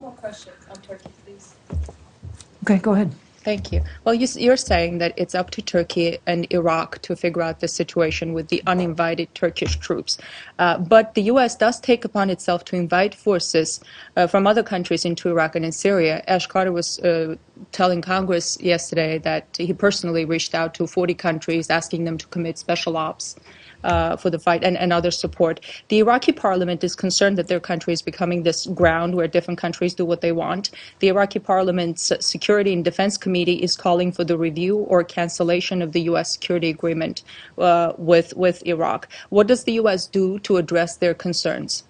More questions on Turkey, please. Okay, go ahead. Thank you. Well, you're saying that it's up to Turkey and Iraq to figure out the situation with the uninvited Turkish troops. But the U.S. does take upon itself to invite forces from other countries into Iraq and in Syria. Ash Carter was telling Congress yesterday that he personally reached out to 40 countries asking them to commit special ops for the fight and other support. The Iraqi parliament is concerned that their country is becoming this ground where different countries do what they want. The Iraqi parliament's Security and Defense Committee is calling for the review or cancellation of the U.S. security agreement with Iraq. What does the U.S. do to address their concerns?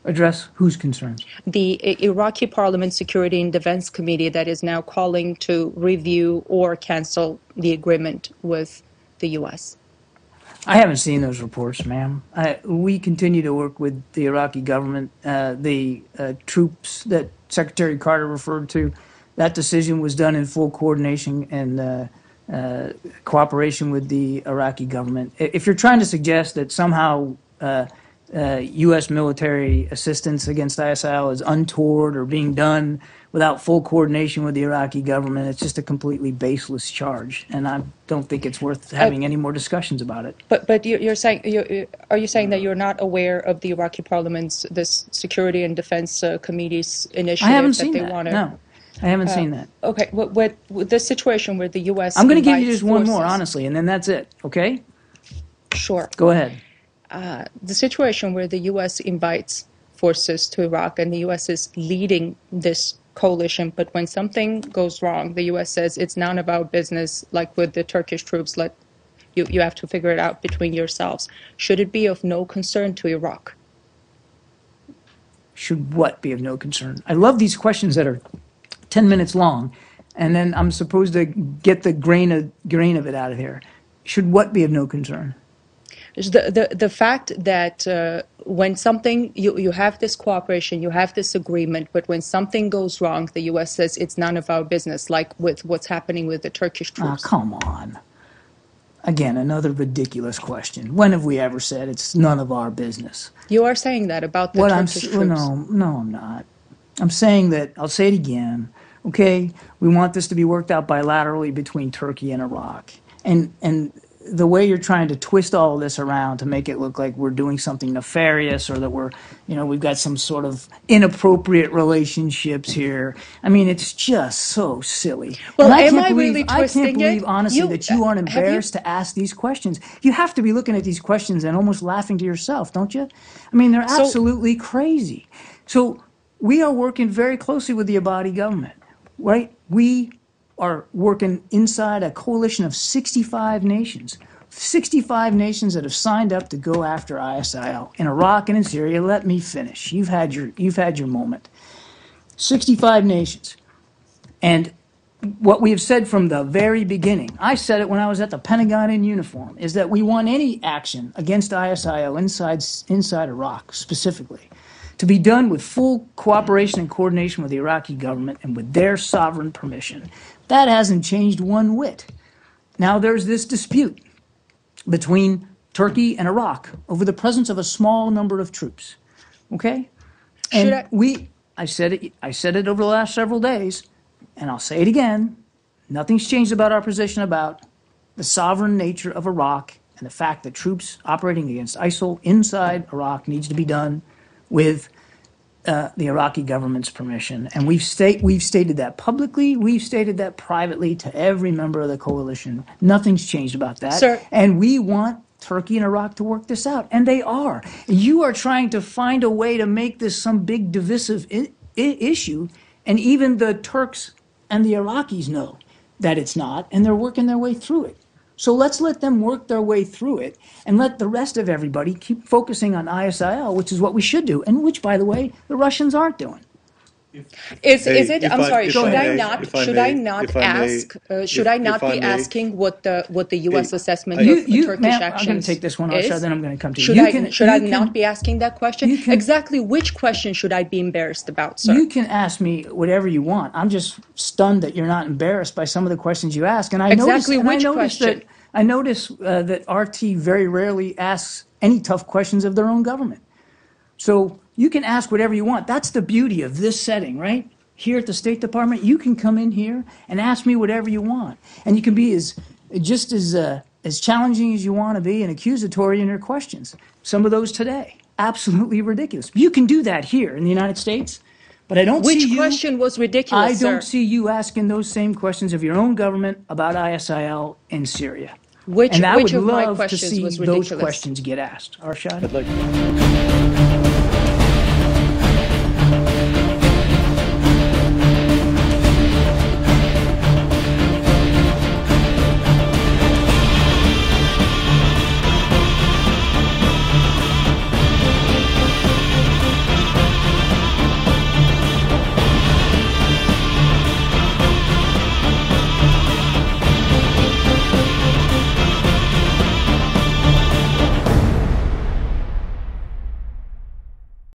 Address whose concerns? The Iraqi Parliament Security and Defense Committee that is now calling to review or cancel the agreement with the U.S. I haven't seen those reports, ma'am. We continue to work with the Iraqi government. The troops that Secretary Carter referred to, that decision was done in full coordination and cooperation with the Iraqi government. If you're trying to suggest that somehow U.S. military assistance against ISIL is untoward or being done without full coordination with the Iraqi government, it's just a completely baseless charge, and I don't think it's worth having any more discussions about it. But you're saying, are you saying that you're not aware of the Iraqi Parliament's this Security and Defense Committee's initiative? I haven't seen they that. want to? No, I haven't seen that. Okay, with the situation where the U.S. I'm going to give you just one forces, more, honestly, and then that's it. Okay? Sure. Go ahead. The situation where the U.S. invites forces to Iraq and the U.S. is leading this coalition, but when something goes wrong, the U.S. says it's none of our business, like with the Turkish troops, you have to figure it out between yourselves. Should it be of no concern to Iraq? Should what be of no concern? I love these questions that are 10 minutes long, and then I'm supposed to get the grain of it out of here. Should what be of no concern? The fact that when something, you have this cooperation, you have this agreement, but when something goes wrong, the U.S. says it's none of our business, like with what's happening with the Turkish troops. Oh, come on. Again, another ridiculous question. When have we ever said it's none of our business? You are saying that about the Turkish troops. No, I'm not. I'm saying that, I'll say it again, okay? We want this to be worked out bilaterally between Turkey and Iraq. And the way you're trying to twist all of this around to make it look like we're doing something nefarious or that we've got some sort of inappropriate relationships here. I mean, it's just so silly. Well, I can't believe, honestly, that you aren't embarrassed to ask these questions. You have to be looking at these questions and almost laughing to yourself, don't you? I mean, they're absolutely crazy. So we are working very closely with the Abadi government, right? We are working inside a coalition of 65 nations. 65 nations that have signed up to go after ISIL in Iraq and in Syria. Let me finish. You've had your moment. 65 nations. And what we have said from the very beginning, I said it when I was at the Pentagon in uniform, is that we want any action against ISIL inside Iraq specifically to be done with full cooperation and coordination with the Iraqi government and with their sovereign permission. That hasn't changed one whit. Now there's this dispute between Turkey and Iraq over the presence of a small number of troops. Okay? And I said it over the last several days, and I'll say it again. Nothing's changed about our position about the sovereign nature of Iraq and the fact that troops operating against ISIL inside Iraq needs to be done with the Iraqi government's permission. And we've stated that publicly, we've stated that privately to every member of the coalition. Nothing's changed about that. Sir. And we want Turkey and Iraq to work this out, and they are. You are trying to find a way to make this some big divisive issue, and even the Turks and the Iraqis know that it's not, and they're working their way through it. So let's let them work their way through it and let the rest of everybody keep focusing on ISIL, which is what we should do, and which, by the way, the Russians aren't doing. I'm sorry. Should I not be asking what the U.S. assessment of Turkish actions? I'm going to take this one, Asha, then I'm going to come to you. Should I not be asking that question? Exactly which question should I be embarrassed about, sir? You can ask me whatever you want. I'm just stunned that you're not embarrassed by some of the questions you ask. And I notice that RT very rarely asks any tough questions of their own government. So you can ask whatever you want. That's the beauty of this setting, right? Here at the State Department, you can come in here and ask me whatever you want. And you can be just as challenging as you want to be and accusatory in your questions. Some of those today, absolutely ridiculous. You can do that here in the United States, but I don't see you. Which question was ridiculous, I sir? don't see you asking those same questions of your own government about ISIL in Syria. Which and I would of my love to questions see was those ridiculous? questions get asked. Arshad?